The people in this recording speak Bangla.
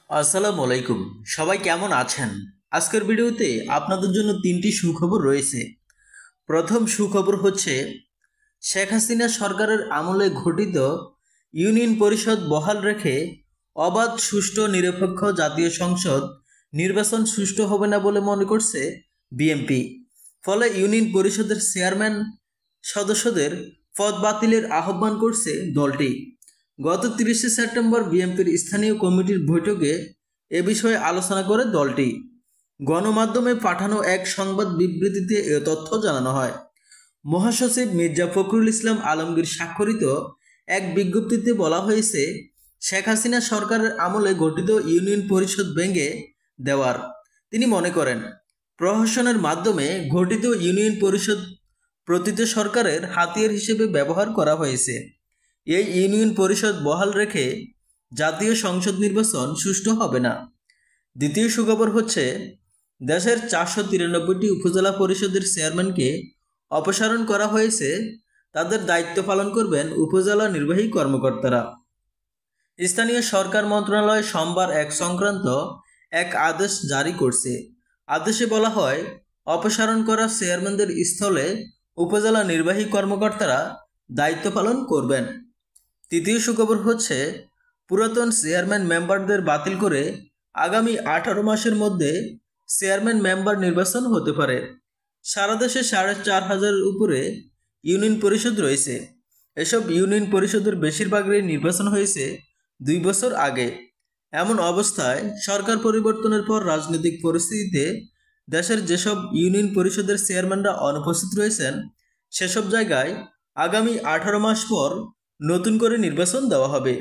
আসসালামু আলাইকুম। সবাই কেমন আছেন? আজকের ভিডিওতে আপনাদের জন্য তিনটি সুখবর রয়েছে। প্রথম সুখবর হচ্ছে শেখ হাসিনা সরকারের আমলে ঘটিত ইউনিয়ন পরিষদ বহাল রেখে অবাধ, সুষ্ঠু, নিরপেক্ষ জাতীয় সংসদ নির্বাচন সুষ্ঠু হবে না বলে মনে করছে বিএনপি। ফলে ইউনিয়ন পরিষদের চেয়ারম্যান সদস্যদের পদ বাতিলের আহ্বান করছে দলটি। গত 30শে সেপ্টেম্বর বিএনপির স্থানীয় কমিটির বৈঠকে এ বিষয়ে আলোচনা করে দলটি। গণমাধ্যমে পাঠানো এক সংবাদ বিবৃতিতে এ তথ্য জানানো হয়। মহাসচিব মির্জা ফখরুল ইসলাম আলমগীর স্বাক্ষরিত এক বিজ্ঞপ্তিতে বলা হয়েছে, শেখ হাসিনা সরকারের আমলে গঠিত ইউনিয়ন পরিষদ ভেঙে দেওয়ার তিনি মনে করেন, প্রহসনের মাধ্যমে গঠিত ইউনিয়ন পরিষদ প্রতীত সরকারের হাতিয়ার হিসেবে ব্যবহার করা হয়েছে। এই ইউনিয়ন পরিষদ বহাল রেখে জাতীয় সংসদ নির্বাচন সুষ্ঠু হবে না। দ্বিতীয় সুখবর হচ্ছে দেশের 493টি উপজেলা পরিষদের চেয়ারম্যানকে অপসারণ করা হয়েছে। তাদের দায়িত্ব পালন করবেন উপজেলা নির্বাহী কর্মকর্তারা। স্থানীয় সরকার মন্ত্রণালয় সোমবার সংক্রান্ত এক আদেশ জারি করছে। আদেশে বলা হয়, অপসারণ করা চেয়ারম্যানদের স্থলে উপজেলা নির্বাহী কর্মকর্তারা দায়িত্ব পালন করবেন। তৃতীয় সুখবর হচ্ছে পুরাতন চেয়ারম্যান মেম্বারদের বাতিল করে আগামী 18 মাসের মধ্যে চেয়ারম্যান মেম্বার নির্বাচন হতে পারে। সারা দেশে 4,500-এর উপরে ইউনিয়ন পরিষদ রয়েছে। এসব ইউনিয়ন পরিষদের বেশিরভাগেরই নির্বাচন হয়েছে 2 বছর আগে। এমন অবস্থায় সরকার পরিবর্তনের পর রাজনৈতিক পরিস্থিতিতে দেশের যেসব ইউনিয়ন পরিষদের চেয়ারম্যানরা অনুপস্থিত রয়েছেন, সেসব জায়গায় আগামী 18 মাস পর নতুন করে নির্বাচন দেওয়া হবে।